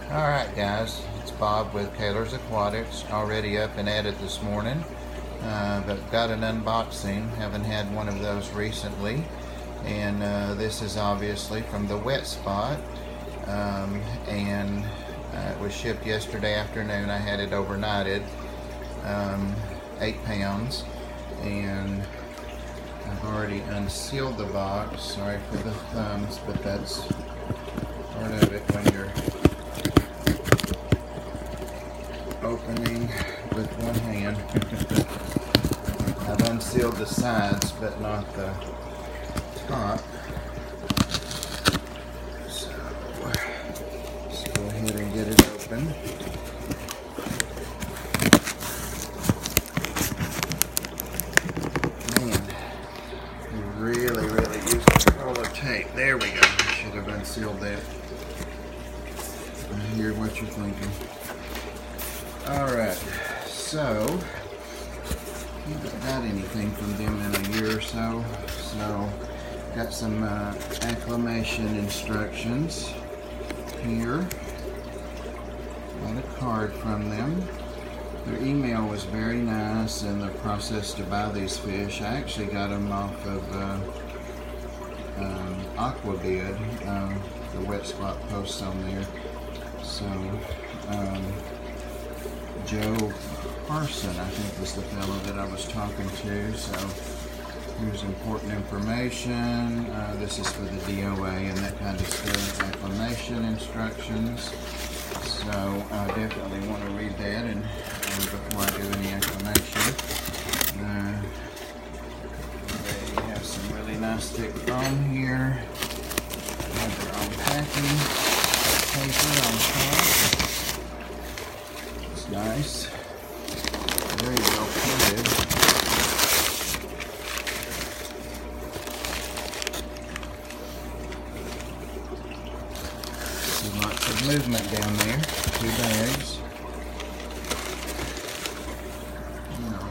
Alright guys, it's Bob with Kaler's Aquatics, already up and at it this morning, but got an unboxing. Haven't had one of those recently, and this is obviously from the wet spot, and it was shipped yesterday afternoon. I had it overnighted, 8 pounds, and I've already unsealed the box. Sorry for the thumbs, but that's part of it when you're opening with one hand. I've unsealed the sides but not the top, so let's go ahead and get it open. Man, you really use controller tape. There we go. I should have unsealed that. I hear what you're thinking. Alright, so haven't got anything from them in a year or so. So got some acclimation instructions here. Got a card from them. Their email was very nice, and the process to buy these fish. I actually got them off of Aquabid, the wet spot posts on there. So Joe Carson, I think, was the fellow that I was talking to. So here's important information. This is for the DOA and that kind of stuff. Acclimation instructions. So I definitely want to read that and before I do any acclimation. They have some really nice thick foam here. They have their own packing paper on top. Nice, very well printed. See lots of movement down there. 2 bags.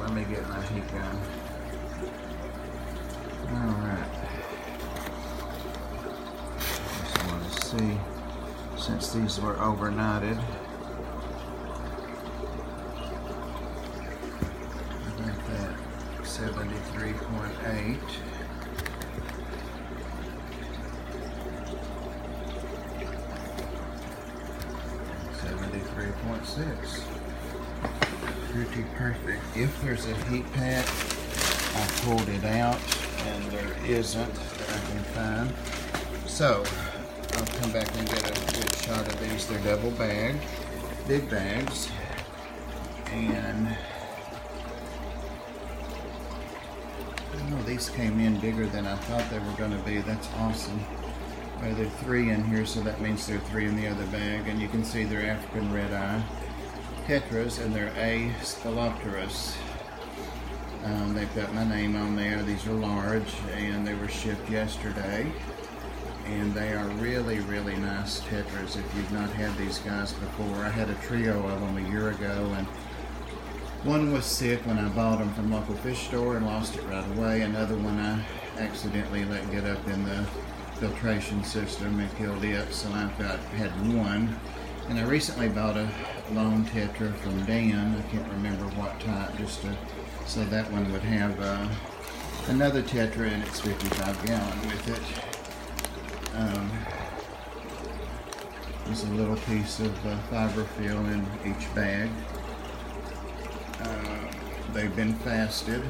Let me get my heat gun. Alright. Just want to see, since these were overnighted, 73.8. .6. Pretty perfect. If there's a heat pad, I pulled it out, and there isn't that I can find. So I'll come back and get a good shot of these. They're double bagged, big bags, and these came in bigger than I thought they were going to be. That's awesome. There are 3 in here, so that means there are 3 in the other bag. And you can see they're African Red Eye Tetras, and they're A. Spilopterus. They've got my name on there. These are large, and they were shipped yesterday. And they are really nice tetras if you've not had these guys before. I had a trio of them a year ago, and one was sick when I bought them from local fish store and lost it right away. Another one I accidentally let get up in the filtration system and killed it. So I've had one. And I recently bought a lone tetra from Dan. I can't remember what type, so that one would have another tetra in its 55 gallon with it. There's a little piece of fiberfill in each bag. They've been fasted,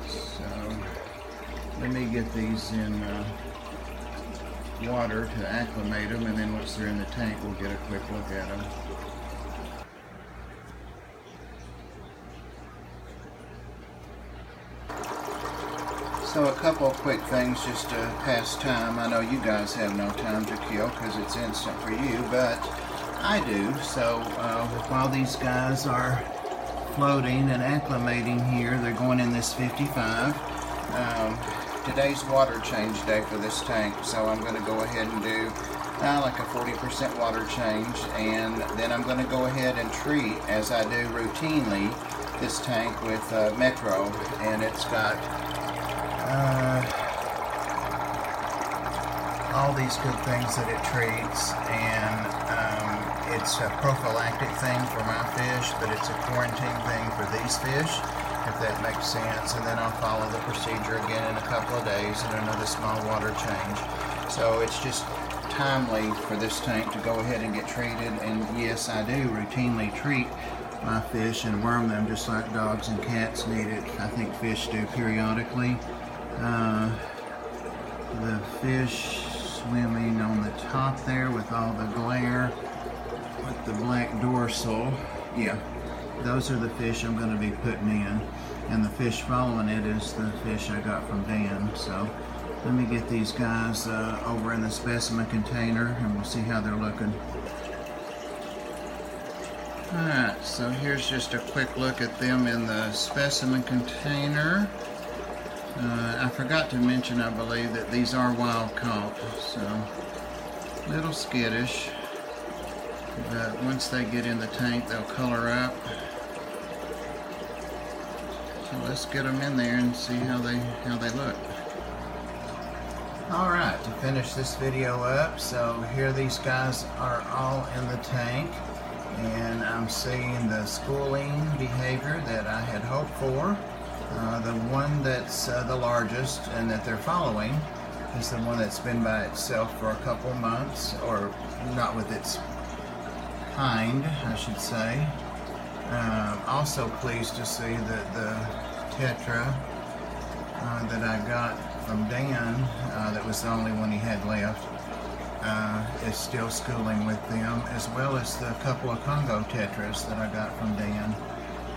so let me get these in water to acclimate them, and then once they're in the tank, we'll get a quick look at them. So a couple of quick things just to pass time. I know you guys have no time to kill because it's instant for you, but I do. So while these guys are floating and acclimating here, they're going in this 55. Today's water change day for this tank, so I'm going to go ahead and do like a 40% water change, and then I'm going to go ahead and treat, as I do routinely, this tank with Metro, and it's got all these good things that it treats, and it's a prophylactic thing for my fish, but it's a quarantine thing for these fish, if that makes sense. And then I'll follow the procedure again in a couple of days and another small water change. So it's just timely for this tank to go ahead and get treated. And yes, I do routinely treat my fish and worm them just like dogs and cats need it. I think fish do periodically. The fish swimming on the top there with all the glare with the black dorsal, yeah, those are the fish I'm going to be putting in, and the fish following it is the fish I got from Dan. So let me get these guys over in the specimen container and we'll see how they're looking. Alright, so here's just a quick look at them in the specimen container. I forgot to mention, I believe, that these are wild caught, so a little skittish, but once they get in the tank they'll color up. So let's get them in there and see how they look. Alright, to finish this video up, so here these guys are all in the tank, and I'm seeing the schooling behavior that I had hoped for. The one that's the largest and that they're following is the one that's been by itself for a couple months, or not with its hind, I should say. Also pleased to see that the Tetra that I got from Dan, that was the only one he had left, is still schooling with them, as well as the couple of Congo Tetras that I got from Dan.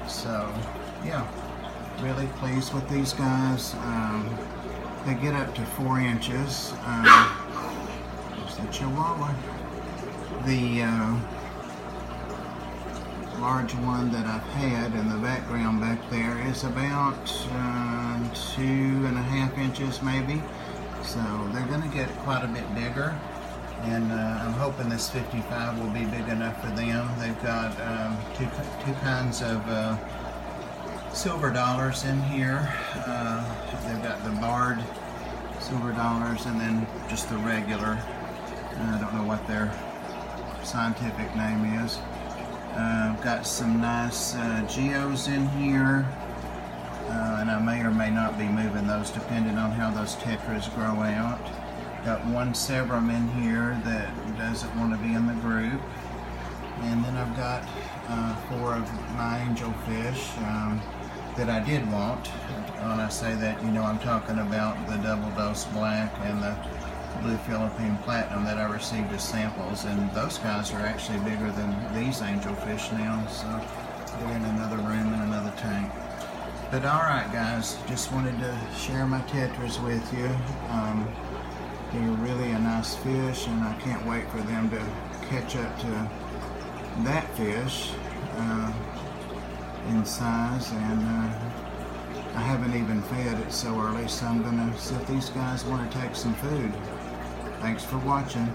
So yeah, really pleased with these guys. They get up to 4 inches. There's the Chihuahua. The large one that I've had in the background back there is about 2.5 inches maybe. So they're going to get quite a bit bigger, and I'm hoping this 55 will be big enough for them. They've got two kinds of silver dollars in here. They've got the barred silver dollars and then just the regular. I don't know what their scientific name is. Got some nice geos in here, and I may or may not be moving those depending on how those tetras grow out. Got one Severum in here that doesn't want to be in the group, and then I've got 4 of my angelfish that I did want. When I say that, you know, I'm talking about the double dose black and the blue Philippine platinum that I received as samples, and those guys are actually bigger than these angelfish now, so they're in another room in another tank. But alright guys, just wanted to share my tetras with you. They're really a nice fish, and I can't wait for them to catch up to that fish in size, and I haven't even fed it so early, so I'm going to see if these guys want to take some food. Thanks for watching.